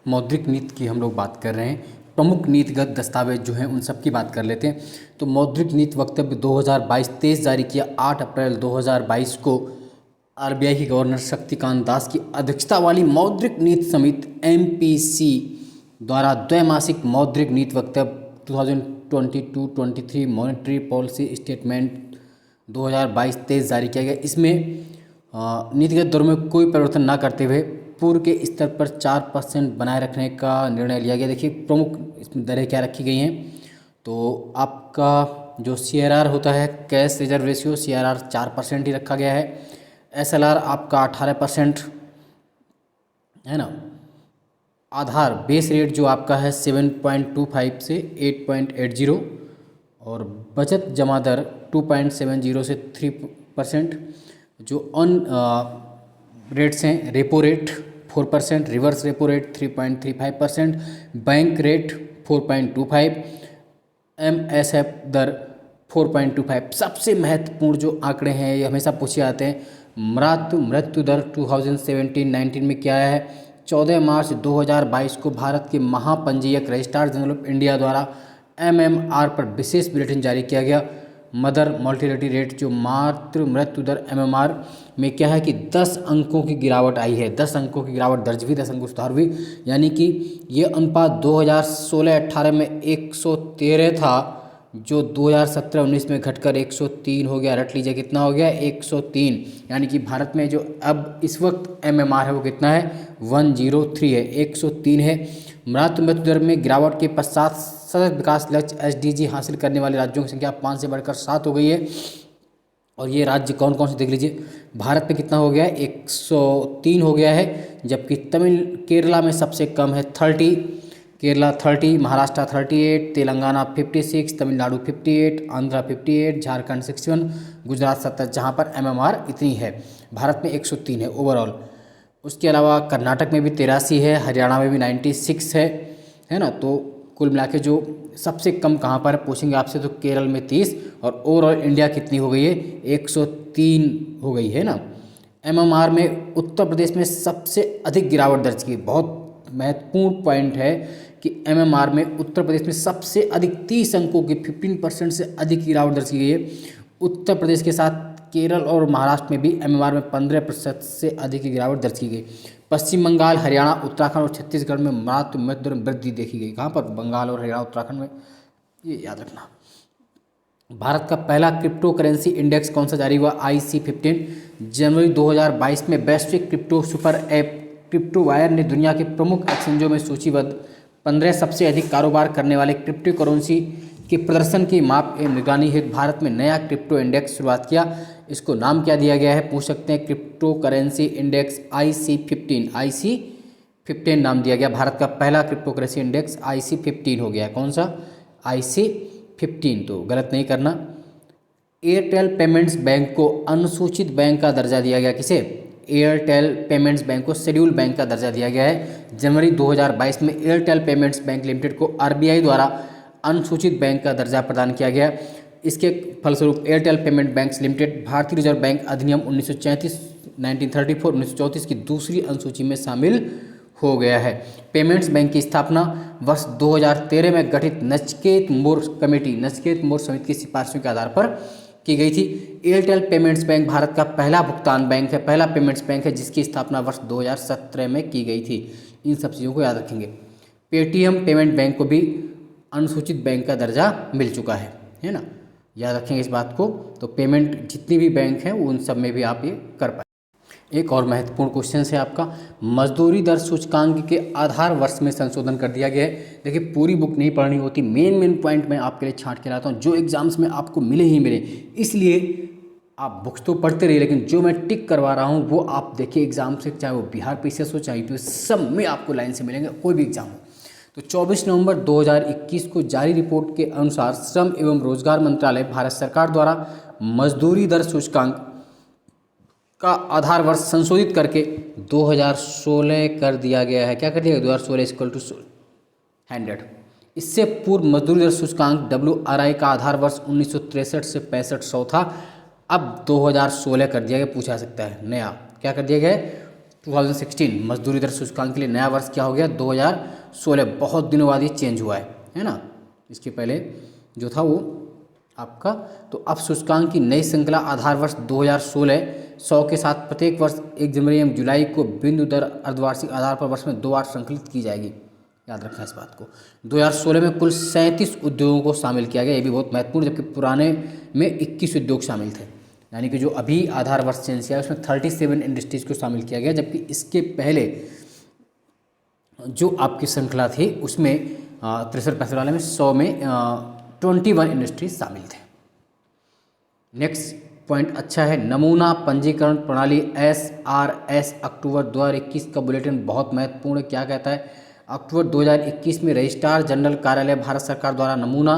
मौद्रिक नीति की हम लोग बात कर रहे हैं। प्रमुख नीतिगत दस्तावेज जो हैं उन सब की बात कर लेते हैं। तो मौद्रिक नीति वक्तव्य 2022-23 जारी किया 8 अप्रैल 2022 को आरबीआई के गवर्नर शक्तिकांत दास की अध्यक्षता वाली मौद्रिक नीति समिति एमपीसी द्वारा द्वैमासिक मौद्रिक नीति वक्तव्य 2022-23 मॉनेटरी पॉलिसी स्टेटमेंट 2022-23 जारी किया गया। इसमें नीतिगत दरों में कोई परिवर्तन न करते हुए पूर्व के स्तर पर 4% बनाए रखने का निर्णय लिया गया। देखिए प्रमुख इसमें दरें क्या रखी गई हैं। तो आपका जो CRR होता है, कैश रिजर्व रेशियो, CRR 4% ही रखा गया है। SLR आपका 18% है ना। आधार बेस रेट जो आपका है 7.25 से 8.80 और बचत जमा दर 2.70 से 3%। जो ऑन रेट्स हैं, repo rate 4%, reverse repo rate 3.35%, bank rate 4.25, MSF दर 4.25। सबसे महत्वपूर्ण जो आंकड़े हैं ये हमेशा पूछे जाते हैं। मृत्यु दर 2017-19 में क्या है। 14 मार्च 2022 को भारत के महापंजीयक रजिस्ट्रार जनरल ऑफ इंडिया द्वारा MMR पर विशेष बुलेटिन जारी किया गया। मदर मोर्टेलिटी रेट जो मातृ मृत्यु दर MMR में क्या है कि 10 अंकों की गिरावट आई है। 10 अंकों की गिरावट दर्ज हुई, 10 अंकों सुधार हुई, यानी कि ये अनुपात 2016-18 में 113 था, जो 2017-19 में घटकर 103 हो गया। रट लीजिए कितना हो गया, 103। यानी कि भारत में जो अब इस वक्त MMR है वो कितना है, 103 है, 103 है। मातृ मृत्यु दर में गिरावट के पश्चात सतत विकास लक्ष्य SDG हासिल करने वाले राज्यों की संख्या 5 से बढ़कर 7 हो गई है। और ये राज्य कौन कौन से देख लीजिए। भारत में कितना हो गया है, 103 हो गया है, जबकि केरला में सबसे कम है 30, केरला 30, महाराष्ट्र 38, तेलंगाना 56, तमिलनाडु 58, आंध्रा 58, झारखंड 61, गुजरात 70, जहाँ पर MMR इतनी है। भारत में 103 है ओवरऑल। उसके अलावा कर्नाटक में भी 83 है, हरियाणा में भी 96 है ना। तो कुल मिला के जो सबसे कम कहाँ पर पूछेंगे आपसे, तो केरल में 30, और ओवरऑल इंडिया कितनी हो गई है, 103 हो गई है ना। MMR में उत्तर प्रदेश में सबसे अधिक गिरावट दर्ज की। बहुत महत्वपूर्ण पॉइंट है कि MMR में उत्तर प्रदेश में सबसे अधिक 30 अंकों की 15% से अधिक गिरावट दर्ज की गई है। उत्तर प्रदेश के साथ केरल और महाराष्ट्र में भी MMR में 15% से अधिक की गिरावट दर्ज की गई। पश्चिम बंगाल, हरियाणा, उत्तराखंड और छत्तीसगढ़ में मातृ मृत्यु दर में वृद्धि देखी गई। कहाँ पर, बंगाल और हरियाणा उत्तराखंड में, ये याद रखना। भारत का पहला क्रिप्टो करेंसी इंडेक्स कौन सा जारी हुआ, IC15। जनवरी 2022 में वैश्विक crypto super app crypto wire ने दुनिया के प्रमुख एक्सचेंजों में सूचीबद्ध 15 सबसे अधिक कारोबार करने वाले क्रिप्टो करेंसी के प्रदर्शन की माप एवं निगरानी हेतु भारत में नया क्रिप्टो इंडेक्स शुरुआत किया। इसको नाम क्या दिया गया है, पूछ सकते हैं। क्रिप्टो करेंसी इंडेक्स IC15 नाम दिया गया। भारत का पहला क्रिप्टो करेंसी इंडेक्स IC15 हो गया। कौन सा, IC15, तो गलत नहीं करना। एयरटेल पेमेंट्स बैंक को अनुसूचित बैंक का दर्जा दिया गया। किसे, एयरटेल पेमेंट्स बैंक को शेड्यूल बैंक का दर्जा दिया गया है। जनवरी 2022 में एयरटेल पेमेंट्स बैंक लिमिटेड को RBI द्वारा अनुसूचित बैंक का दर्जा प्रदान किया गया। इसके फलस्वरूप एयरटेल पेमेंट बैंक्स लिमिटेड भारतीय रिजर्व बैंक अधिनियम 1934 की दूसरी अनुसूची में शामिल हो गया है। पेमेंट्स बैंक की स्थापना वर्ष 2013 में गठित नचिकेत मोर समिति की सिफारिशों के आधार पर की गई थी। एयरटेल पेमेंट्स बैंक भारत का पहला भुगतान बैंक है, पहला पेमेंट्स बैंक है, जिसकी स्थापना वर्ष 2017 में की गई थी। इन सब चीज़ों को याद रखेंगे। पेटीएम पेमेंट बैंक को भी अनुसूचित बैंक का दर्जा मिल चुका है ना। याद रखेंगे इस बात को। तो पेमेंट जितनी भी बैंक हैं उन सब में भी आप ये कर पाए। एक और महत्वपूर्ण क्वेश्चन है आपका, मजदूरी दर सूचकांक के आधार वर्ष में संशोधन कर दिया गया है। देखिए पूरी बुक नहीं पढ़नी होती, मेन पॉइंट मैं आपके लिए छांट के लाता हूँ जो एग्जाम्स में आपको मिले ही मिले। इसलिए आप बुक्स तो पढ़ते रहिए, लेकिन जो मैं टिक करवा रहा हूँ वो आप देखिए एग्जाम से, चाहे वो बिहार PCS हो चाहे UP, सब में आपको लाइन से मिलेंगे, कोई भी एग्जाम हो। तो 24 नवंबर 2021 को जारी रिपोर्ट के अनुसार श्रम एवं रोजगार मंत्रालय भारत सरकार द्वारा मजदूरी दर सूचकांक का आधार वर्ष संशोधित करके 2016 कर दिया गया है। क्या कर दिया गया, 2016 = 100। इससे पूर्व मजदूरी दर सूचकांक WRI का आधार वर्ष 1963 से 6500 था। अब 2016 कर दिया गया। पूछा सकता है नया क्या कर दिया गया है, 2016 मजदूरी दर सूचकांक के लिए नया वर्ष क्या हो गया 2016। बहुत दिनों बाद ये चेंज हुआ है ना। इसके पहले जो था वो आपका, तो अब सूचकांक की नई श्रृंखला आधार वर्ष 2016 100 के साथ प्रत्येक वर्ष 1 जनवरी एवं जुलाई को बिंदु दर अर्धवार्षिक आधार पर वर्ष में 2 बार संकलित की जाएगी। याद रखना इस बात को। 2016 में कुल 37 उद्योगों को शामिल किया गया, ये भी बहुत महत्वपूर्ण, जबकि पुराने में 21 उद्योग शामिल थे। यानी कि जो अभी आधार वर्ष चेंज किया उसमें 37 इंडस्ट्रीज को शामिल किया गया, जबकि इसके पहले जो आपकी श्रृंखला थी उसमें 63-65 वाले में 100 में 21 इंडस्ट्रीज शामिल थे। नेक्स्ट पॉइंट अच्छा है, नमूना पंजीकरण प्रणाली SRS अक्टूबर 2021 का बुलेटिन बहुत महत्वपूर्ण है। क्या कहता है, अक्टूबर 2021 में रजिस्ट्रार जनरल कार्यालय भारत सरकार द्वारा नमूना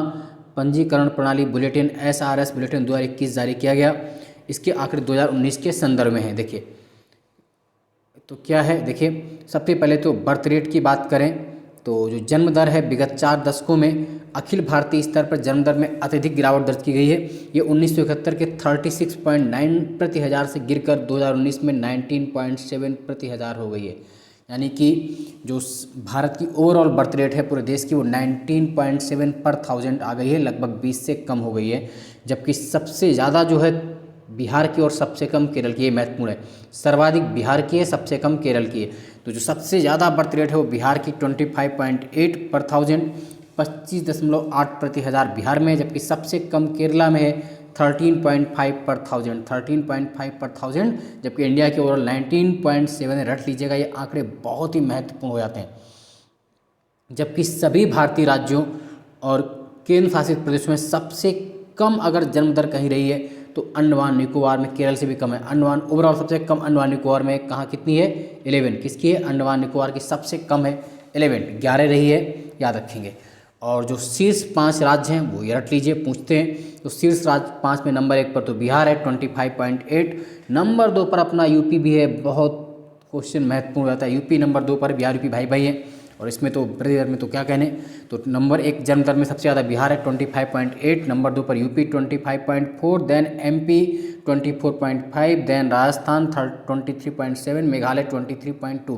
पंजीकरण प्रणाली बुलेटिन SRS बुलेटिन 2021 जारी किया गया। इसके आंकड़े 2019 के संदर्भ में है। देखिए तो क्या है, देखिए सबसे पहले तो बर्थ रेट की बात करें तो जो जन्म दर है विगत 4 दशकों में अखिल भारतीय स्तर पर जन्म दर में अत्यधिक गिरावट दर्ज की गई है। ये 1971 के 36.9 प्रति हज़ार से गिरकर 2019 में 19.7 प्रति हज़ार हो गई है। यानी कि जो भारत की ओवरऑल बर्थ रेट है पूरे देश की वो 19.7 पर 1000 आ गई है, लगभग 20 से कम हो गई है। जबकि सबसे ज़्यादा जो है बिहार की और सबसे कम केरल की, ये महत्वपूर्ण है। सर्वाधिक बिहार की है, सबसे कम केरल की है। तो जो सबसे ज़्यादा बर्थ रेट है वो बिहार की 25.8 पर 1000, 25.8 प्रति हज़ार बिहार में, जबकि सबसे कम केरला में है 13.5 पर 1000, 13.5 पर 1000, जबकि इंडिया के ओवरऑल 19.7 रट लीजिएगा। ये आंकड़े बहुत ही महत्वपूर्ण हो जाते हैं। जबकि सभी भारतीय राज्यों और केंद्र शासित प्रदेशों में सबसे कम अगर जन्म दर कहीं रही है तो अंडमान निकोबार में, केरल से भी कम है। अंडमान ओवरऑल सबसे कम अंडमान निकोबार में कहाँ कितनी है 11, किसकी है अंडमान निकोबार की सबसे कम है 11 रही है, याद रखेंगे। और जो शीर्ष 5 राज्य हैं वो ये रट लीजिए, पूछते हैं तो शीर्ष राज्य 5 में नंबर 1 पर तो बिहार है 25.8, नंबर 2 पर अपना यूपी भी है। बहुत क्वेश्चन महत्वपूर्ण रहता है, यूपी नंबर 2 पर, बिहार यूपी भाई भाई है। और इसमें तो प्रति दर में तो क्या कहने, तो नंबर 1 जन्म दर में सबसे ज़्यादा बिहार है 25.8, नंबर 2 पर UP 25.4, then MP 24.5, then Rajasthan 23.7, Meghalaya 23.2।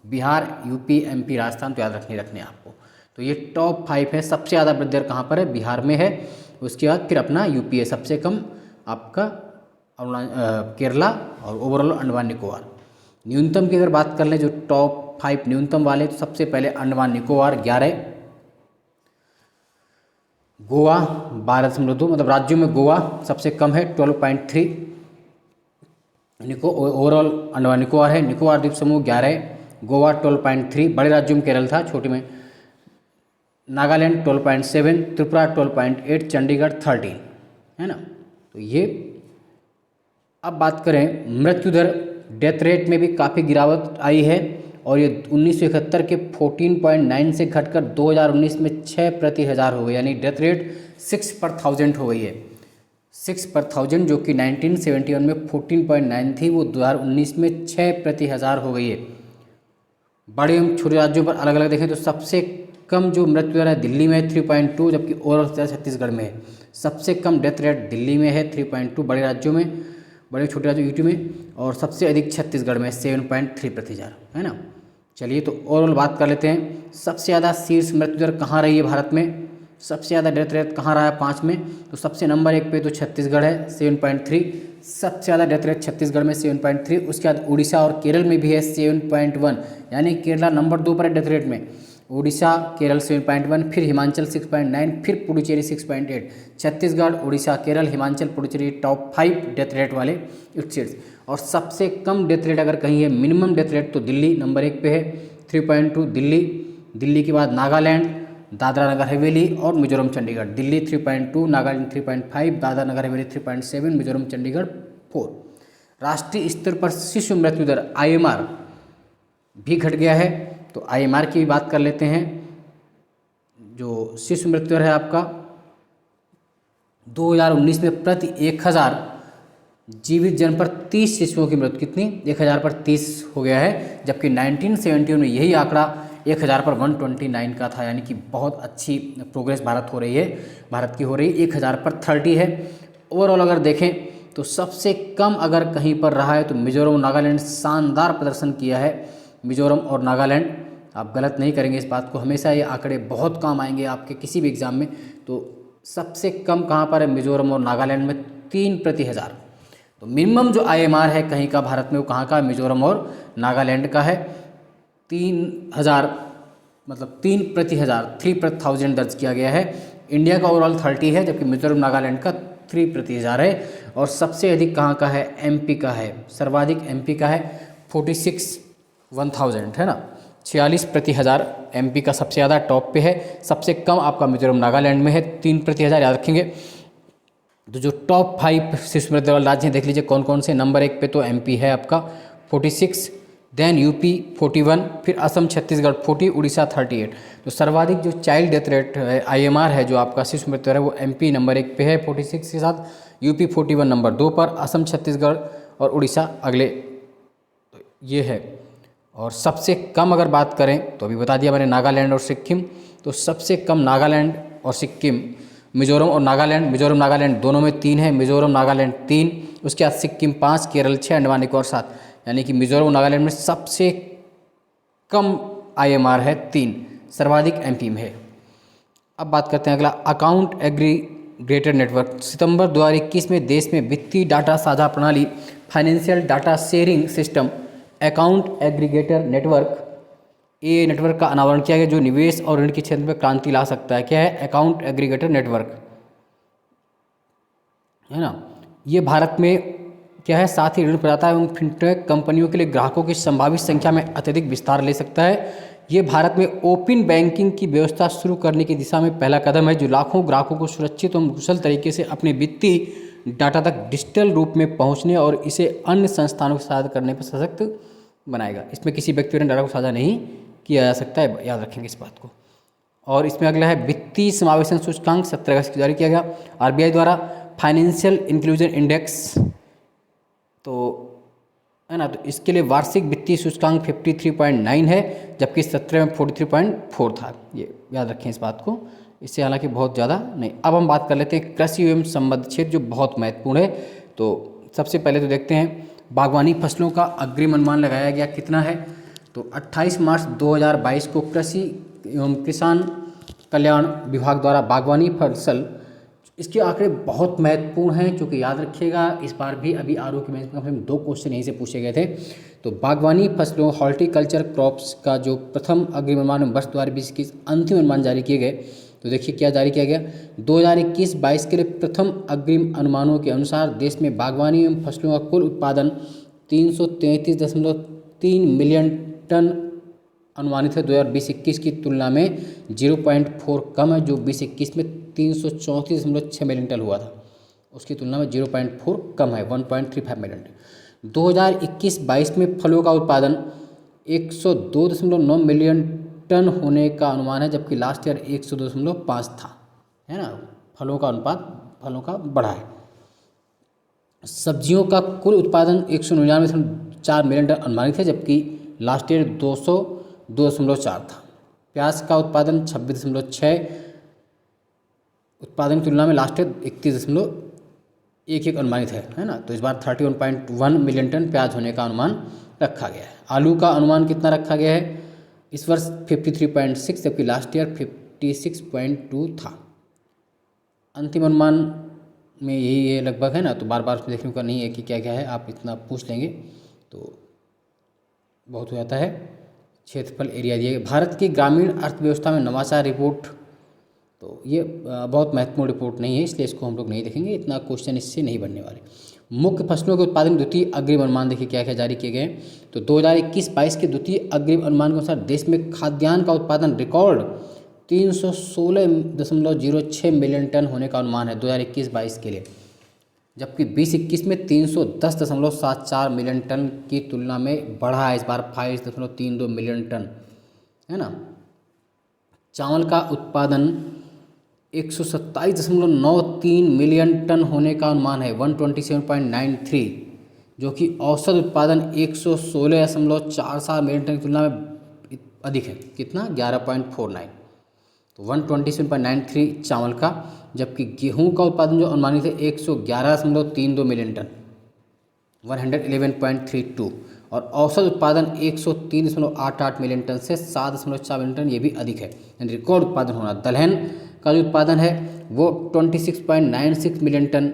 Bihar, UP, MP, Rajasthan तो याद रखने आपको। तो ये टॉप 5 है। सबसे ज़्यादा वृद्धि दर कहाँ पर है, बिहार में है। उसके बाद फिर अपना यूपी है, सबसे कम आपका केरला और ओवरऑल अंडमान निकोबार। न्यूनतम की अगर बात कर लें जो टॉप 5 न्यूनतम वाले, तो सबसे पहले अंडमान निकोबार 11, गोवा 12.2, मतलब राज्यों में गोवा सबसे कम है 12.3, ओवरऑल अंडमान निकोबार है। निकोबार द्वीप समूह 11, गोवा 12.3, बड़े राज्यों में केरल था, छोटे में नागालैंड 12.7, त्रिपुरा 12.8, चंडीगढ़ 13, है ना। तो ये अब बात करें मृत्यु दर, डेथ रेट में भी काफ़ी गिरावट आई है और ये 1971 के 14.9 से घटकर 2019 में 6 प्रति हज़ार हो गई। यानी डेथ रेट 6 पर 1000 हो गई है, 6 पर 1000, जो कि 1971 में 14.9 थी, वो 2019 में 6 प्रति हज़ार हो गई है। बड़े एवं छोटे राज्यों पर अलग अलग देखें तो सबसे कम जो मृत्यु दर है दिल्ली में है 3.2, जबकि ओवरऑल छत्तीसगढ़ में है। सबसे कम डेथ रेट दिल्ली में है 3.2 बड़े राज्यों में, बड़े छोटे राज्यों यूटी में, और सबसे अधिक छत्तीसगढ़ में 7.3 प्रति हज़ार, है ना। चलिए तो ओवरऑल बात कर लेते हैं। सबसे ज़्यादा शीर्ष मृत्यु दर कहाँ रही है भारत में, सबसे ज़्यादा डेथ रेट कहाँ रहा है 5 में, तो सबसे नंबर 1 पे तो छत्तीसगढ़ है 7.3, सबसे ज़्यादा डेथ रेट छत्तीसगढ़ में 7.3। उसके बाद उड़ीसा और केरल में भी है 7.1, यानी केरला नंबर 2 पर है डेथ रेट में, उड़ीसा केरल 7.1, फिर हिमाचल 6.9, फिर Puducherry 6.8। Chhattisgarh, Orissa, Kerala, Himachal, Puducherry top 5 death rate वाले स्टेट्स। और सबसे कम डेथ रेट अगर कहीं है मिनिमम डेथ रेट तो दिल्ली नंबर 1 पे है 3.2, दिल्ली के बाद नागालैंड, दादरा नगर हवेली और मिजोरम चंडीगढ़। दिल्ली 3.2, नागालैंड 3.5, दादरा नगर हवेली 3.7, मिजोरम चंडीगढ़ 4। राष्ट्रीय स्तर पर शिशु मृत्यु दर IMR भी घट गया है, तो IMR की बात कर लेते हैं। जो शिशु मृत्यु दर है आपका 2019 में प्रति 1000 जीवित जन्म पर 30 शिशुओं की मृत्यु, कितनी 1000 पर 30 हो गया है, जबकि 1971 में यही आंकड़ा 1000 पर 129 का था। यानी कि बहुत अच्छी प्रोग्रेस भारत की हो रही है, 1000 पर 30 है। ओवरऑल अगर देखें तो सबसे कम अगर कहीं पर रहा है तो मिजोरम और नागालैंड शानदार प्रदर्शन किया है। मिजोरम और नागालैंड, आप गलत नहीं करेंगे इस बात को, हमेशा ये आंकड़े बहुत काम आएंगे आपके किसी भी एग्ज़ाम में। तो सबसे कम कहाँ पर है, मिजोरम और नागालैंड में 3/1000। तो मिनिमम जो IMR है कहीं का भारत में वो कहाँ का, मिजोरम और नागालैंड का है। 3000 मतलब 3/1000, 3/1000 दर्ज किया गया है। इंडिया का ओवरऑल 30 है, जबकि मिजोरम नागालैंड का 3/1000 है। और सबसे अधिक कहाँ का है, MP का है, सर्वाधिक MP का है 46,1000 है ना, 46/1000 MP का सबसे ज़्यादा टॉप पे है। सबसे कम आपका मिजोरम नागालैंड में है 3/1000, याद रखेंगे। तो जो टॉप 5 शिशु मृत्यु वाले राज्य हैं देख लीजिए कौन कौन से। नंबर 1 पे तो MP है आपका 46, देन UP 41, फिर असम छत्तीसगढ़ 40, उड़ीसा 38। तो सर्वाधिक जो चाइल्ड डेथ रेट IMR है जो आपका शिशु मृत्यु है वो MP नंबर 1 पे है 46 के साथ, UP 41 नंबर 2 पर, असम छत्तीसगढ़ और उड़ीसा अगले, तो ये है। और सबसे कम अगर बात करें तो अभी बता दिया मैंने नागालैंड और सिक्किम। तो सबसे कम नागालैंड और सिक्किम, मिजोरम और नागालैंड, मिजोरम नागालैंड दोनों में 3 है, मिजोरम नागालैंड 3, उसके बाद सिक्किम 5, केरल 6, अंडमान निकोबार 7। यानी कि मिजोरम और नागालैंड में सबसे कम IMR है 3, सर्वाधिक MP में है। अब बात करते हैं अगला, अकाउंट एग्रीगेटर नेटवर्क। सितंबर 2021 में देश में वित्तीय डाटा साझा प्रणाली, financial data sharing system, account aggregator network, ये नेटवर्क का अनावरण किया गया जो निवेश और ऋण के क्षेत्र में क्रांति ला सकता है। क्या है, अकाउंट एग्रीगेटर नेटवर्क है ना। ये भारत में क्या है, साथ ही ऋण प्रदाता एवं फिनटेक कंपनियों के लिए ग्राहकों की संभावित संख्या में अत्यधिक विस्तार ले सकता है। ये भारत में ओपन बैंकिंग की व्यवस्था शुरू करने की दिशा में पहला कदम है जो लाखों ग्राहकों को सुरक्षित एवं कुशल तरीके से अपने वित्तीय डाटा तक डिजिटल रूप में पहुंचने और इसे अन्य संस्थानों के साथ करने पर सशक्त बनाएगा। इसमें किसी व्यक्ति ने डाटा को साझा नहीं किया जा सकता है, याद रखेंगे इस बात को। और इसमें अगला है वित्तीय समावेशन सूचकांक, 17 अगस्त को जारी किया गया RBI द्वारा। फाइनेंशियल इंक्लूजन इंडेक्स, तो है ना, तो इसके लिए वार्षिक वित्तीय सूचकांक 53.9 है, जबकि 17 में 43.4 था। ये याद रखें इस बात को, इससे हालांकि बहुत ज़्यादा नहीं। अब हम बात कर लेते हैं कृषि एवं संबद्ध क्षेत्र जो बहुत महत्वपूर्ण है। तो सबसे पहले तो देखते हैं बागवानी फसलों का अग्रिम अनुमान लगाया गया कितना है। तो 28 मार्च 2022 को कृषि एवं किसान कल्याण विभाग द्वारा बागवानी फसल, इसके आंकड़े बहुत महत्वपूर्ण हैं क्योंकि याद रखिएगा इस बार भी अभी RO की मेंस में 2 क्वेश्चन यहीं से पूछे गए थे। तो बागवानी फसलों हॉर्टिकल्चर क्रॉप्स का जो प्रथम अग्रिम अनुमान वर्ष 2020 की अंतिम अनुमान जारी किए गए। तो देखिए क्या जारी किया गया, 2021-22 के लिए प्रथम अग्रिम अनुमानों के अनुसार देश में बागवानी एवं फसलों का कुल उत्पादन 333.3 मिलियन टन अनुमानित है। 2020-21 की तुलना में 0.4 कम है, जो 2021 में 334.6 मिलियन टन हुआ था, उसकी तुलना में 0.4 कम है, 1.35 मिलियन टन। 2021-22 में फलों का उत्पादन 102.9 मिलियन टन होने का अनुमान है, जबकि लास्ट ईयर 102.5 था, है ना। फलों का अनुपात फलों का बढ़ा है। सब्जियों का कुल उत्पादन 199.4 मिलियन टन अनुमानित है, जबकि लास्ट ईयर 202.4 था। प्याज का उत्पादन 26.6 उत्पादन की तुलना में लास्ट ईयर 31.11 अनुमानित है ना। तो इस बार 31.1 मिलियन टन प्याज होने का अनुमान रखा गया है। आलू का अनुमान कितना रखा गया है इस वर्ष 53.6, जबकि लास्ट ईयर 56.2 था। अंतिम अनुमान में यही है लगभग, है ना। तो बार बार उसमें देखने का नहीं है कि क्या क्या है, आप इतना पूछ लेंगे तो बहुत हो जाता है। क्षेत्रफल एरिया दिए गए। भारत की ग्रामीण अर्थव्यवस्था में नवाचार रिपोर्ट, तो ये बहुत महत्वपूर्ण रिपोर्ट नहीं है, इसलिए इसको हम लोग नहीं देखेंगे, इतना क्वेश्चन इससे नहीं बनने वाले। मुख्य फसलों के उत्पादन द्वितीय अग्रिम अनुमान देखिए क्या क्या जारी किए गए। तो 2021-22 के द्वितीय अग्रिम अनुमान के अनुसार देश में खाद्यान्न का उत्पादन रिकॉर्ड 316.06 मिलियन टन होने का अनुमान है 2021-22 के लिए, जबकि 2021 में 310.74 मिलियन टन की तुलना में बढ़ा है इस बार 5.32 मिलियन टन, है ना। चावल का उत्पादन 127.93 मिलियन टन होने का अनुमान है 127.93, जो कि औसत उत्पादन 116.47 मिलियन टन की तुलना में अधिक है, कितना 11.49। तो तो 127.93 चावल का, जबकि गेहूं का उत्पादन जो अनुमानित है 111.32 मिलियन टन, 111.32, और औसत उत्पादन 103.88 मिलियन टन से 7.4 मिलियन टन, ये भी अधिक है, यानी रिकॉर्ड उत्पादन होना। दलहन का जो उत्पादन है वो 26.96 मिलियन टन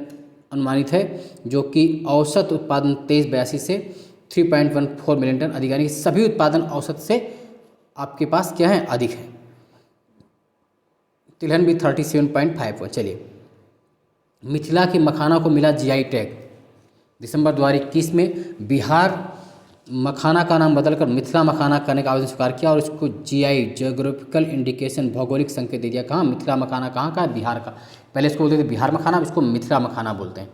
अनुमानित है, जो कि औसत उत्पादन 2382 से 3.14 मिलियन टन अधिक, यानी सभी उत्पादन औसत से आपके पास क्या है, अधिक है। तिलहन भी 37.51। चलिए, मिथिला की मखाना को मिला जीआई टैग। दिसंबर 2021 में बिहार मखाना का नाम बदलकर मिथिला मखाना करने का आवेदन स्वीकार किया और इसको जीआई, जियोग्राफिकल इंडिकेशन, भौगोलिक संकेत दे दिया। कहाँ? मिथिला मखाना कहाँ का है? बिहार का। पहले इसको बोलते थे बिहार मखाना, अब इसको मिथिला मखाना बोलते हैं।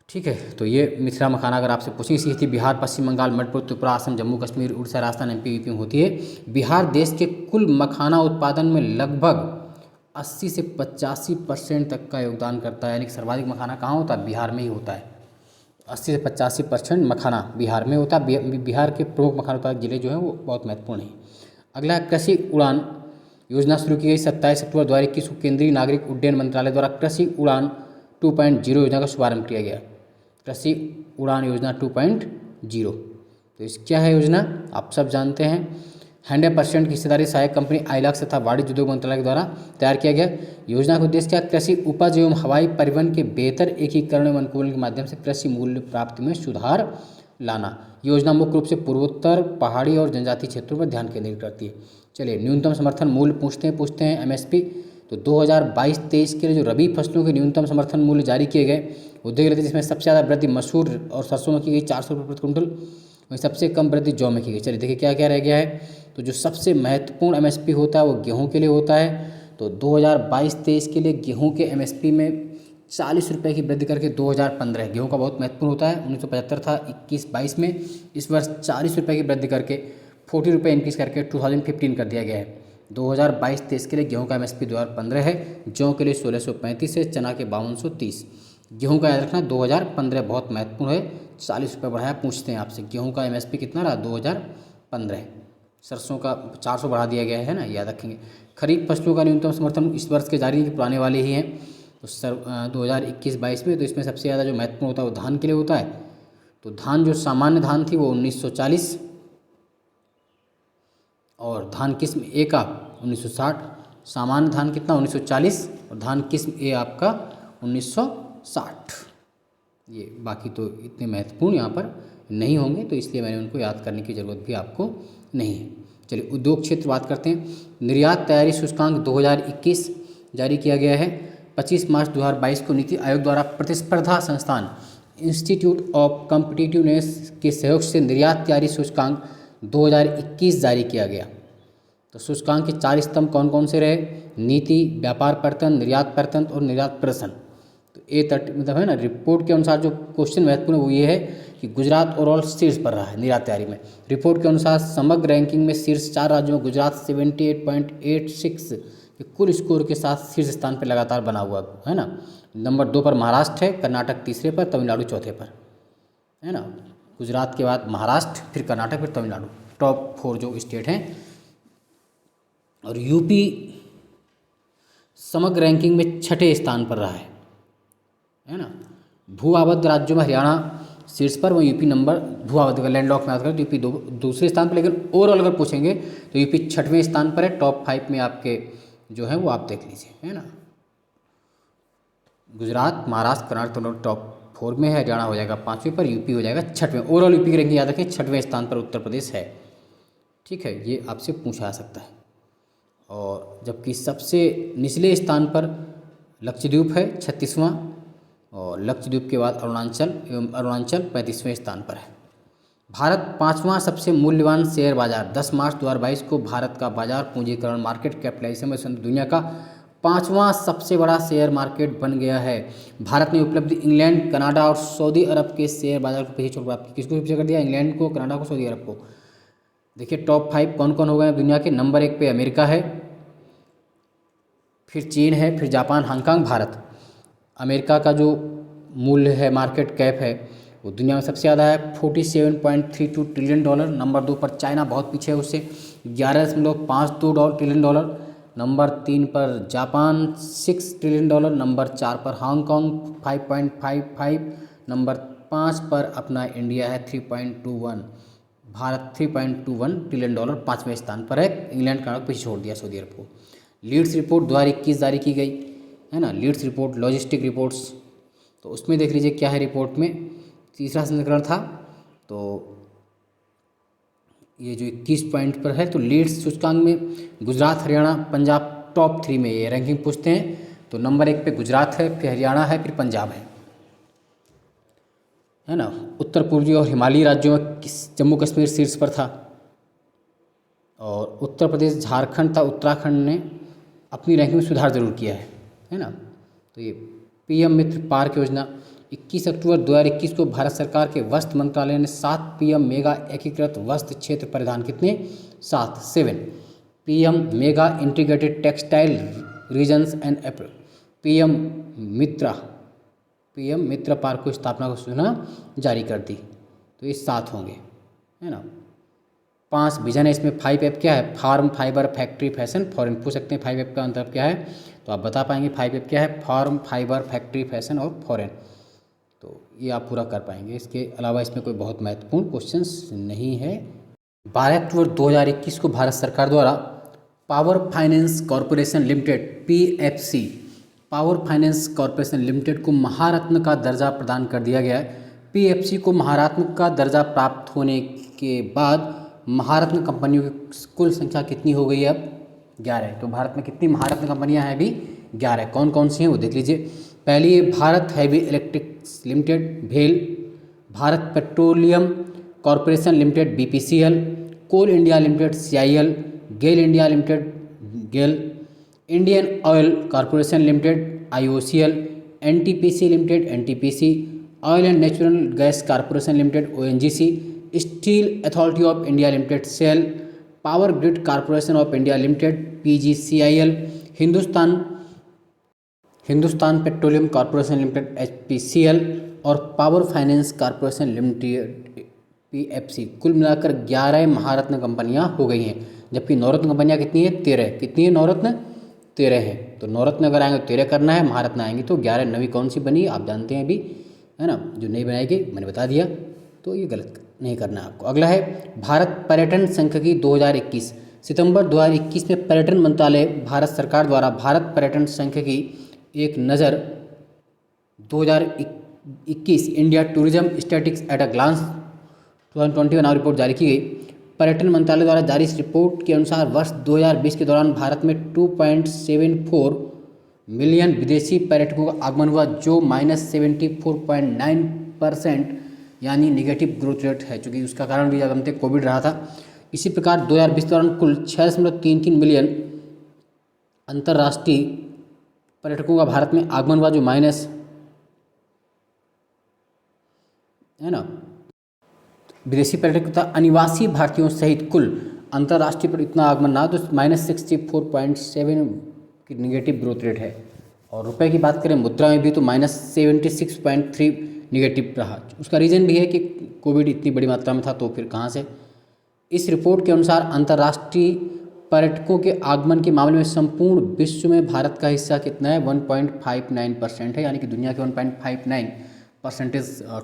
ठीक है, तो ये मिथिला मखाना अगर आपसे पूछेंगे, इसी थी बिहार, पश्चिम बंगाल, मणिपुर, त्रिपुरा, असम, जम्मू कश्मीर, उड़ीसा, राजस्थान, एमपी, यूपी में होती है। बिहार देश के कुल मखाना उत्पादन में लगभग 80 से 85% तक का योगदान करता है, यानी कि सर्वाधिक मखाना कहाँ होता है? बिहार में ही होता है। 80 से 85% मखाना बिहार में होता है। बिहार के प्रमुख मखाना उत्पादक जिले जो हैं वो बहुत महत्वपूर्ण हैं। अगला, कृषि उड़ान योजना शुरू की गई 27 अक्टूबर 2021 को केंद्रीय नागरिक उड्डयन मंत्रालय द्वारा कृषि उड़ान 2.0 योजना का शुभारंभ किया गया। कृषि उड़ान योजना 2.0, तो इस क्या है योजना? आप सब जानते हैं। 100% की हिस्सेदारी सहायक कंपनी आइलैक्स तथा वाणिज्य उद्योग मंत्रालय के द्वारा तैयार किया गया। योजना का उद्देश्य क्या? कृषि उपज एवं हवाई परिवहन के बेहतर एकीकरण एवं अनुकूलन के माध्यम से कृषि मूल्य प्राप्ति में सुधार लाना। योजना मुख्य रूप से पूर्वोत्तर, पहाड़ी और जनजातीय क्षेत्रों पर ध्यान केंद्रित करती है। चलिए, न्यूनतम समर्थन मूल्य पूछते हैं एमएसपी। तो 2022-23 के लिए जो रबी फसलों के न्यूनतम समर्थन मूल्य जारी किए गए उद्योग रहते, जिसमें सबसे ज़्यादा वृद्धि मसूर और सरसों में की गई 400 रुपये प्रति कुंटल, वहीं सबसे कम वृद्धि जौ में की गई। चलिए देखिए क्या क्या रह गया है। तो जो सबसे महत्वपूर्ण एमएसपी होता है वो गेहूं के लिए होता है। तो 2022-23 के लिए गेहूं के एमएसपी में 40 रुपये की वृद्धि करके 2015, गेहूं का बहुत महत्वपूर्ण होता है, 1975 था 21-22 में, इस वर्ष 40 रुपये की वृद्धि करके 40 रुपये इंक्रीज करके 2015 कर दिया गया है। 2022-23 के लिए गेहूं का एमएसपी 2015 है, जौ के लिए 1635 है, चना के 5230। गेहूं का याद रखना 2015 बहुत महत्वपूर्ण है, 40 रुपये बढ़ाया। पूछते हैं आपसे गेहूं का एमएसपी कितना रहा? 2015। सरसों का 400 बढ़ा दिया गया है ना, याद रखेंगे। खरीफ फसलों का न्यूनतम समर्थन इस वर्ष के जारी पुराने वाले ही हैं। तो 2021-22 में तो इसमें सबसे ज़्यादा जो महत्वपूर्ण होता है वो धान के लिए होता है। तो धान जो सामान्य धान थी वो 1940, और धान किस्म ए का 1960। सामान्य धान कितना? 1940, और धान किस्म ए आपका 1960। ये बाकी तो इतने महत्वपूर्ण यहाँ पर नहीं होंगे, तो इसलिए मैंने उनको याद करने की ज़रूरत भी आपको नहीं है। चलिए, उद्योग क्षेत्र बात करते हैं। निर्यात तैयारी सूचकांक 2021 जारी किया गया है। 25 मार्च 2022 को नीति आयोग द्वारा प्रतिस्पर्धा संस्थान इंस्टीट्यूट ऑफ कॉम्पिटिटिवनेस के सहयोग से निर्यात तैयारी सूचकांक 2021 जारी किया गया। तो सूचकांक के 4 स्तंभ कौन कौन से रहे? नीति, व्यापार प्रवर्तन, निर्यात प्रवर्तन और निर्यात प्रदर्शन। तो मतलब है ना, रिपोर्ट के अनुसार जो क्वेश्चन महत्वपूर्ण वो ये है कि गुजरात ओवरऑल शीर्ष पर रहा है निर्यात तैयारी में। रिपोर्ट के अनुसार समग्र रैंकिंग में शीर्ष 4 राज्यों में गुजरात 78.86 के कुल स्कोर के साथ शीर्ष स्थान पर लगातार बना हुआ है ना। नंबर 2 पर महाराष्ट्र है, कर्नाटक तीसरे पर, तमिलनाडु चौथे पर है ना। गुजरात के बाद महाराष्ट्र, फिर कर्नाटक, फिर तमिलनाडु, टॉप 4 जो स्टेट हैं। और यूपी समग्र रैंकिंग में 6ठे स्थान पर रहा है ना। भू आबद्ध राज्यों में हरियाणा शीर्ष पर, वहीं यूपी नंबर भू आबद्ध का लैंड लॉक में बात करें तो यूपी दूसरे स्थान पर, लेकिन ओवरऑल अगर पूछेंगे तो यूपी 6वें स्थान पर है। टॉप 5 में आपके जो है वो आप देख लीजिए है ना। गुजरात, महाराष्ट्र, कर्नाटक टॉप 4 में है, हरियाणा हो जाएगा 5वें पर, यूपी हो जाएगा 6वें। ओवरऑल यूपी की रैंकिंग याद रखें 6वें स्थान पर उत्तर प्रदेश है। ठीक है, ये आपसे पूछा जा सकता है। और जबकि सबसे निचले स्थान पर लक्षद्वीप है 36वां, और लक्षद्वीप के बाद अरुणाचल 35वें स्थान पर है। भारत 5वां सबसे मूल्यवान शेयर बाजार। 10 मार्च 2022 को भारत का बाजार पूंजीकरण मार्केट कैपिटलाइजेशन में दुनिया का 5वां सबसे बड़ा शेयर मार्केट बन गया है। भारत ने उपलब्धि इंग्लैंड, कनाडा और सऊदी अरब के शेयर बाजार को पीछे छोड़ प्राप्त की। किसको पीछे कर दिया? इंग्लैंड को, कनाडा को, सऊदी अरब को। देखिए टॉप 5 कौन कौन हो गए दुनिया के। नंबर 1 पे अमेरिका है, फिर चीन है, फिर जापान, हांगकांग, भारत। अमेरिका का जो मूल्य है, मार्केट कैप है, वो दुनिया में सबसे ज़्यादा है 47.32 ट्रिलियन डॉलर। नंबर 2 पर चाइना बहुत पीछे है उससे 11.52 ट्रिलियन डॉलर। नंबर 3 पर जापान $6 ट्रिलियन, नंबर 4 पर हांगकांग 5.55, नंबर 5 पर अपना इंडिया है 3.21, भारत $3.21 ट्रिलियन 5वें स्थान पर है। इंग्लैंड का पीछे छोड़ दिया सऊदी अरब को। लीड्स रिपोर्ट 2021 जारी की गई है ना, लीड्स रिपोर्ट लॉजिस्टिक रिपोर्ट्स, तो उसमें देख लीजिए क्या है रिपोर्ट में। तीसरा संस्करण था, तो ये जो 21 पॉइंट पर है, तो लीड्स सूचकांक में गुजरात, हरियाणा, पंजाब टॉप 3 में ये रैंकिंग पूछते हैं। तो नंबर 1 पे गुजरात है, फिर हरियाणा है, फिर पंजाब है ना। उत्तर पूर्वी और हिमालयी राज्यों में जम्मू कश्मीर शीर्ष पर था, और उत्तर प्रदेश, झारखंड था, उत्तराखंड ने अपनी रैंकिंग में सुधार जरूर किया है ना। तो ये पीएम मित्र पार्क योजना 21 अक्टूबर 2021 को भारत सरकार के वस्त्र मंत्रालय ने 7 पीएम मेगा एकीकृत वस्त्र क्षेत्र परिधान कितने 7 PM mega integrated textile regions and PM Mitra park को स्थापना को सूचना जारी कर दी। तो ये 7 होंगे है ना। 5 विजन है इसमें। 5F क्या है, farm, fibre, factory, fashion, foreign. पूछ सकते हैं 5F का मतलब क्या है, तो आप बता पाएंगे 5F क्या है, फार्म, फाइबर, फैक्ट्री, फैशन और फॉरेन। तो ये आप पूरा कर पाएंगे। इसके अलावा इसमें कोई बहुत महत्वपूर्ण क्वेश्चंस नहीं है। 12 अक्टूबर 2021 को भारत सरकार द्वारा power finance corporation limited PFC, power finance corporation limited को महारत्न का दर्जा प्रदान कर दिया गया है। PFC को महारत्न का दर्जा प्राप्त होने के बाद महारत्न कंपनियों की कुल संख्या कितनी हो गई है अब 11। तो भारत में कितनी महारत्न कंपनियां हैं अभी 11। कौन कौन सी हैं वो देख लीजिए। पहली है भारत हैवी इलेक्ट्रिक्स लिमिटेड भेल, Bharat petroleum corporation limited BPCL, coal India limited CIL, GAIL India limited GAIL, Indian oil corporation limited IOCL, NTPC limited NTPC, oil and natural gas corporation limited ONGC, steel authority of India limited SAIL, power grid corporation of India limited PGCIL, Hindustan petroleum corporation limited HPCL और power finance corporation limited PFC। कुल मिलाकर 11 महारत्न कंपनियां हो गई हैं, जबकि नवरत्न कंपनियां कितनी है 13। कितनी है नवरत्न 13 है। तो नवरत्न अगर आएंगे तो 13 करना है, महारत्न आएंगे तो 11। नवी कौन सी बनी आप जानते हैं अभी है ना, जो नई बनाएगी मैंने बता दिया, तो ये गलत नहीं करना है आपको। अगला है भारत पर्यटन सांख्यिकी 2021। सितंबर 2021 में पर्यटन मंत्रालय भारत सरकार द्वारा भारत पर्यटन सांख्यिकी एक नज़र 2021 India tourism statistics at a glance 2021 नाम रिपोर्ट जारी की गई। पर्यटन मंत्रालय द्वारा जारी इस रिपोर्ट के अनुसार वर्ष 2020 के दौरान भारत में 2.74 मिलियन विदेशी पर्यटकों का आगमन हुआ, जो -74.9% यानी निगेटिव ग्रोथ रेट है, चूँकि उसका कारण भी जानते कोविड रहा था। इसी प्रकार 2020 के दौरान कुल 6.33 मिलियन अंतर्राष्ट्रीय पर्यटकों का भारत में आगमन हुआ, जो माइनस है ना। विदेशी पर्यटक तथा अनिवासी भारतीयों सहित कुल अंतर्राष्ट्रीय पर इतना आगमन ना, तो -64.7 की निगेटिव ग्रोथ रेट है। और रुपए की बात करें मुद्रा में भी तो -76.3 निगेटिव रहा। उसका रीज़न भी है कि कोविड इतनी बड़ी मात्रा में था, तो फिर कहाँ से। इस रिपोर्ट के अनुसार अंतर्राष्ट्रीय पर्यटकों के आगमन के मामले में संपूर्ण विश्व में भारत का हिस्सा कितना है 1.59% है, यानी कि दुनिया के 1.59%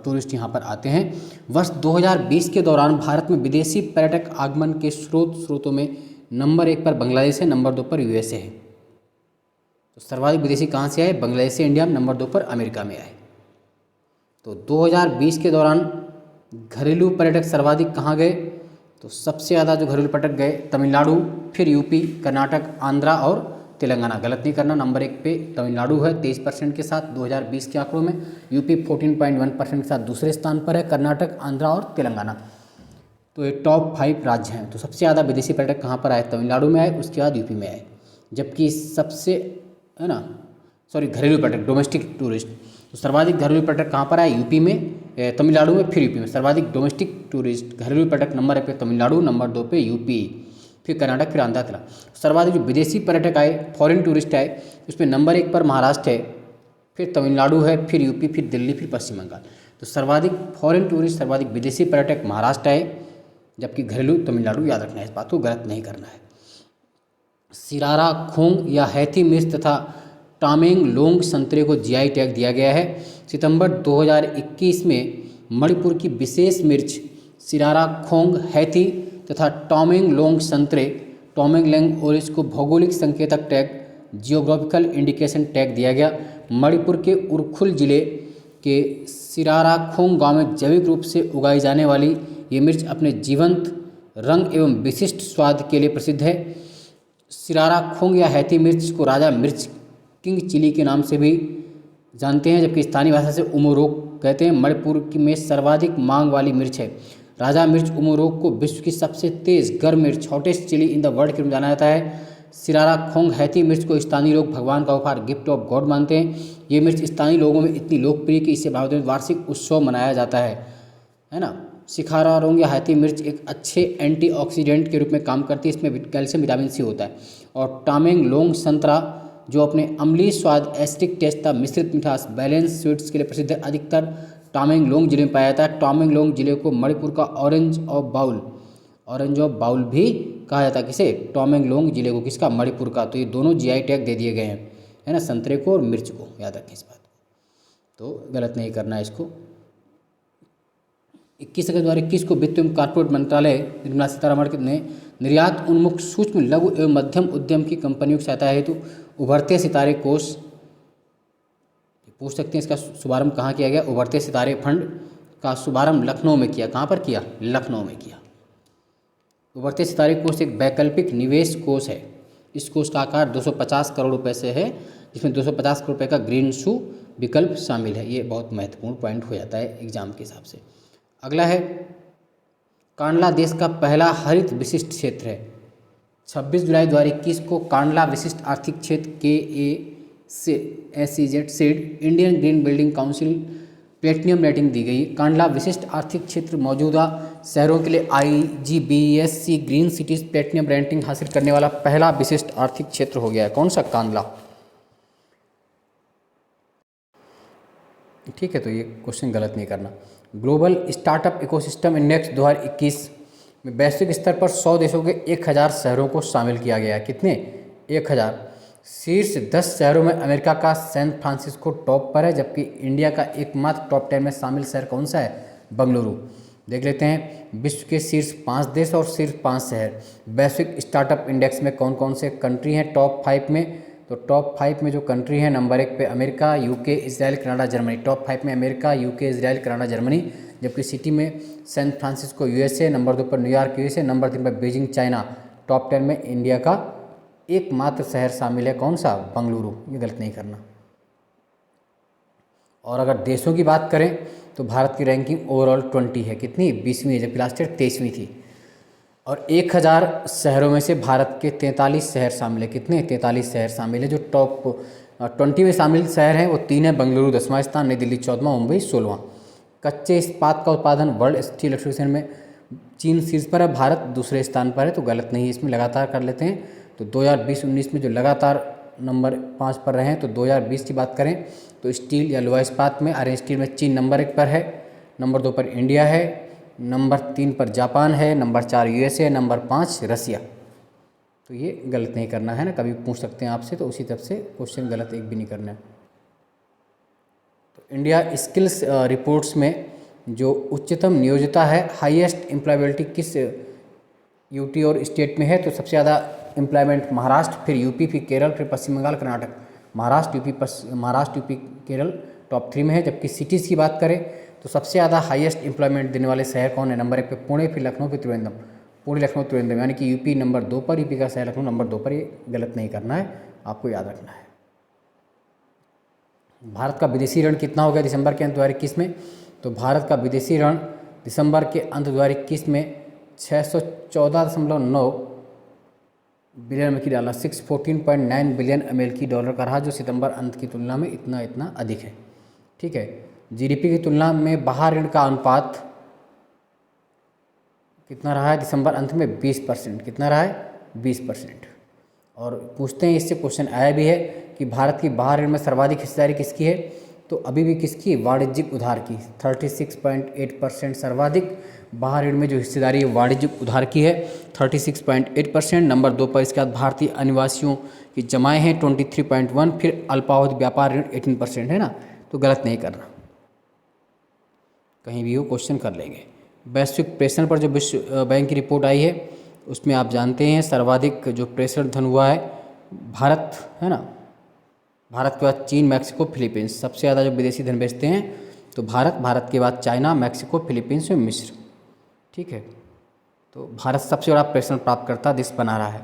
टूरिस्ट यहाँ पर आते हैं। वर्ष 2020 के दौरान भारत में विदेशी पर्यटक आगमन के स्रोतों में नंबर 1 पर बांग्लादेश है, नंबर 2 पर USA है। तो सर्वाधिक विदेशी कहाँ से आए, बांग्लादेश से इंडिया में, नंबर 2 पर अमेरिका में आए। तो 2020 के दौरान घरेलू पर्यटक सर्वाधिक कहाँ गए, तो सबसे ज़्यादा जो घरेलू पर्यटक गए तमिलनाडु, फिर यूपी, कर्नाटक, आंध्रा और तेलंगाना। गलत नहीं करना, नंबर 1 पे तमिलनाडु है 23% के साथ 2020 के आंकड़ों में, यूपी 14.1% के साथ दूसरे स्थान पर है, कर्नाटक, आंध्रा और तेलंगाना। तो ये टॉप 5 राज्य हैं। तो सबसे ज़्यादा विदेशी पर्यटक कहाँ पर आए, तमिलनाडु में आए, उसके बाद यूपी में आए। जबकि सबसे है ना घरेलू पर्यटक डोमेस्टिक टूरिस्ट, तो सर्वाधिक घरेलू पर्यटक कहाँ पर आए, यूपी में, तमिलनाडु में, फिर यूपी में। सर्वाधिक डोमेस्टिक टूरिस्ट घरेलू पर्यटक नंबर 1 पे तमिलनाडु, नंबर 2 पे यूपी, फिर कर्नाटक, फिर आंध्रा, तेलंगाना। सर्वाधिक जो विदेशी पर्यटक आए, फॉरेन टूरिस्ट आए, उसमें नंबर 1 पर महाराष्ट्र है, फिर तमिलनाडु है, फिर यूपी, फिर दिल्ली, फिर पश्चिम बंगाल। तो सर्वाधिक फॉरेन टूरिस्ट, सर्वाधिक विदेशी पर्यटक महाराष्ट्र आए, जबकि घरेलू तमिलनाडु। याद रखना है इस बात को, गलत नहीं करना है। सिरारा खोंग या हैथी मिर्च तथा टामेंग लोंग संतरे को जीआई टैग दिया गया है। सितंबर 2021 में मणिपुर की विशेष मिर्च सिरारा खोंग हैथी तथा टामेंग लोंग संतरे टॉमेंग लैंग और इसको भौगोलिक संकेतक टैग जियोग्राफिकल इंडिकेशन टैग दिया गया। मणिपुर के उरखुल जिले के सिराराखोंग गांव में जैविक रूप से उगाई जाने वाली ये मिर्च अपने जीवंत रंग एवं विशिष्ट स्वाद के लिए प्रसिद्ध है। सिराराखोंग या हैथी मिर्च को राजा मिर्च किंग चिली के नाम से भी जानते हैं, जबकि स्थानीय भाषा से उमोरोक कहते हैं। मणिपुर में सर्वाधिक मांग वाली मिर्च है। राजा मिर्च उमोरोक को विश्व की सबसे तेज़ गर्म मिर्च hottest chilli in the world के रूप में जाना जाता है। सिराराखोंग हैथी मिर्च को स्थानीय लोग भगवान का उपहार गिफ्ट ऑफ गॉड मानते हैं। ये मिर्च स्थानीय लोगों में इतनी लोकप्रिय कि इसे भारत में वार्षिक उत्सव मनाया जाता है ना। सिखारारोंग या हैथी मिर्च एक अच्छे एंटीऑक्सीडेंट के रूप में काम करती है। इसमें कैल्शियम विटामिन सी होता है। और टामेंग लोंग संतरा जो अपने अम्लीय स्वाद, एसिडिक टेस्ट तथा मिश्रित मिठास, बैलेंस स्वीट्स के लिए प्रसिद्ध है। अधिकतर टामेंग लोंग जिले में पाया जाता है। टामेंग लोंग जिले को मणिपुर का ऑरेंज ऑफ बाउल भी कहा जाता है। किसे? टामेंग लोंग जिले को। किसका? मणिपुर का। तो ये दोनों जीआई टैग दे दिए गए हैं, है ना, संतरे को और मिर्च को। याद रखें इस बात को, तो गलत नहीं करना है इसको। 21 को वित्त एवं कॉर्पोरेट मंत्रालय निर्मला सीतारमण ने निर्यात उन्मुख सूक्ष्म लघु एवं मध्यम उद्यम की कंपनियों की सहायता हेतु उभरते सितारे कोष, पूछ सकते हैं इसका शुभारंभ कहाँ किया गया। उभरते सितारे फंड का शुभारंभ लखनऊ में किया। कहाँ पर किया? लखनऊ में किया। उभरते सितारे कोष एक वैकल्पिक निवेश कोष है। इस कोष का आकार 250 करोड़ रुपए से है, जिसमें 250 करोड़ रुपए का ग्रीन शू विकल्प शामिल है। ये बहुत महत्वपूर्ण पॉइंट हो जाता है एग्जाम के हिसाब से। अगला है कांडला देश का पहला हरित विशिष्ट क्षेत्र है। 26 जुलाई 2021 को कांडला विशिष्ट आर्थिक क्षेत्र KACZ Indian Green Building Council platinum rating दी गई। कांडला विशिष्ट आर्थिक क्षेत्र मौजूदा शहरों के लिए IGBSC green cities platinum rating हासिल करने वाला पहला विशिष्ट आर्थिक क्षेत्र हो गया है। कौन सा? कांडला। ठीक है, तो ये क्वेश्चन गलत नहीं करना। ग्लोबल स्टार्टअप इकोसिस्टम इंडेक्स 2021 में वैश्विक स्तर पर 100 देशों के 1000 शहरों को शामिल किया गया है। कितने? 1000। शीर्ष 10 शहरों में अमेरिका का सैन फ्रांसिस्को टॉप पर है, जबकि इंडिया का एकमात्र टॉप 10 में शामिल शहर कौन सा है? बेंगलुरु। देख लेते हैं विश्व के शीर्ष 5 देश और शीर्ष 5 शहर। वैश्विक स्टार्टअप इंडेक्स में कौन कौन से कंट्री हैं टॉप 5 में? तो टॉप 5 में जो कंट्री है, नंबर 1 पे America, UK, Israel, Canada, Germany. Top 5 में America, UK, Israel, Canada, Germany. जबकि सिटी में सैन फ्रांसिस्को USA, नंबर 2 पर न्यूयॉर्क USA, नंबर 3 पर बीजिंग चाइना। टॉप 10 में इंडिया का एकमात्र शहर शामिल है। कौन सा? बेंगलुरु। ये गलत नहीं करना। और अगर देशों की बात करें तो भारत की रैंकिंग ओवरऑल 20 है। कितनी? 20वीं है, जबकि लास्ट ईयर 23वीं थी। और 1000 शहरों में से भारत के 43 शहर शामिल है। कितने? 43 शहर शामिल है। जो टॉप 20 में शामिल शहर हैं वो 3 है। बेंगलुरु 10वां स्थान, नई दिल्ली 14वां, मुंबई 16वां। कच्चे इस्पात का उत्पादन वर्ल्ड स्टील एसोसिएशन में चीन शीर्ष पर है, भारत दूसरे स्थान पर है। तो गलत नहीं है, इसमें लगातार कर लेते हैं। तो 2020-19 में जो लगातार नंबर 5 पर रहे हैं, तो 2020 की बात करें तो स्टील या लोहा इस्पात में आयरन स्टील में चीन नंबर 1 पर है, नंबर 2 पर इंडिया है, नंबर 3 पर जापान है, नंबर 4 USA, नंबर 5 रसिया। तो ये गलत नहीं करना है ना, कभी पूछ सकते हैं आपसे, तो उसी तरफ से क्वेश्चन गलत एक भी नहीं करना है। तो इंडिया स्किल्स रिपोर्ट्स में जो उच्चतम नियोजिता है, हाईएस्ट एम्प्लॉयबिलिटी किस यूटी और स्टेट में है? तो सबसे ज़्यादा एम्प्लॉयमेंट महाराष्ट्र, फिर यूपी, फिर केरल, फिर पश्चिम बंगाल, कर्नाटक। महाराष्ट्र, यूपी, केरल टॉप 3 में है। जबकि सिटीज़ की बात करें तो सबसे ज़्यादा हाईएस्ट एम्प्लॉयमेंट देने वाले शहर कौन है? नंबर 1 पे पुणे, फिर लखनऊ, फिर त्रिवेंद्रम। पुणे, लखनऊ, त्रिवेंद्रम, यानी कि यूपी नंबर 2 पर, यूपी का शहर लखनऊ नंबर 2 पर। ये गलत नहीं करना है, आपको याद रखना है। भारत का विदेशी ऋण कितना हो गया दिसंबर के अंत 2021 में? तो भारत का विदेशी ऋण दिसंबर के अंत 2021 में 614.9 बिलियन अमेरिकी डॉलर, 614.9 बिलियन अमेरिकी डॉलर का रहा, जो सितंबर अंत की तुलना में इतना अधिक है। ठीक है। जीडीपी की तुलना में बाहर ऋण का अनुपात कितना रहा है दिसंबर अंत में? 20%। कितना रहा है? 20%। और पूछते हैं, इससे क्वेश्चन आया भी है कि भारत की बाहर ऋण में सर्वाधिक हिस्सेदारी किसकी है? तो अभी भी किसकी? वाणिज्यिक उधार की। 36.8% सर्वाधिक बाहर ऋण में जो हिस्सेदारी है वाणिज्यिक उधार की है 36.8%। नंबर 2 पर इसके बाद भारतीय अनिवासियों की जमाएं हैं 23.1। फिर अल्पावधि व्यापार ऋण 18% है ना, तो गलत नहीं करना, कहीं भी हो क्वेश्चन कर लेंगे। वैश्विक प्रेषण पर जो विश्व बैंक की रिपोर्ट आई है उसमें आप जानते हैं सर्वाधिक जो प्रेषण धन हुआ है भारत है ना, भारत के बाद चीन, मैक्सिको, फिलीपींस। सबसे ज़्यादा जो विदेशी धन भेजते हैं तो भारत के बाद चाइना, मैक्सिको, फिलीपींस और मिस्र। ठीक है, तो भारत सबसे बड़ा प्रेषण प्राप्तकर्ता देश बना रहा है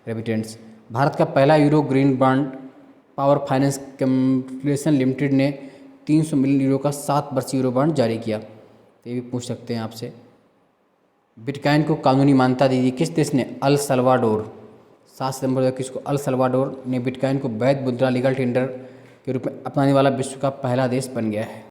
रेमिटेंस। भारत का पहला euro green bond power finance corporation limited ने 300 मिलियन यूरो का 7 वर्षीय यूरो बॉन्ड जारी किया। तो ये भी पूछ सकते हैं आपसे। बिटकॉइन को कानूनी मान्यता दी गई किस देश ने? El Salvador. 7 सितंबर 2021 को अल सल्वाडोर ने बिटकॉइन को वैध मुद्रा लीगल टेंडर के रूप में अपनाने वाला विश्व का पहला देश बन गया है।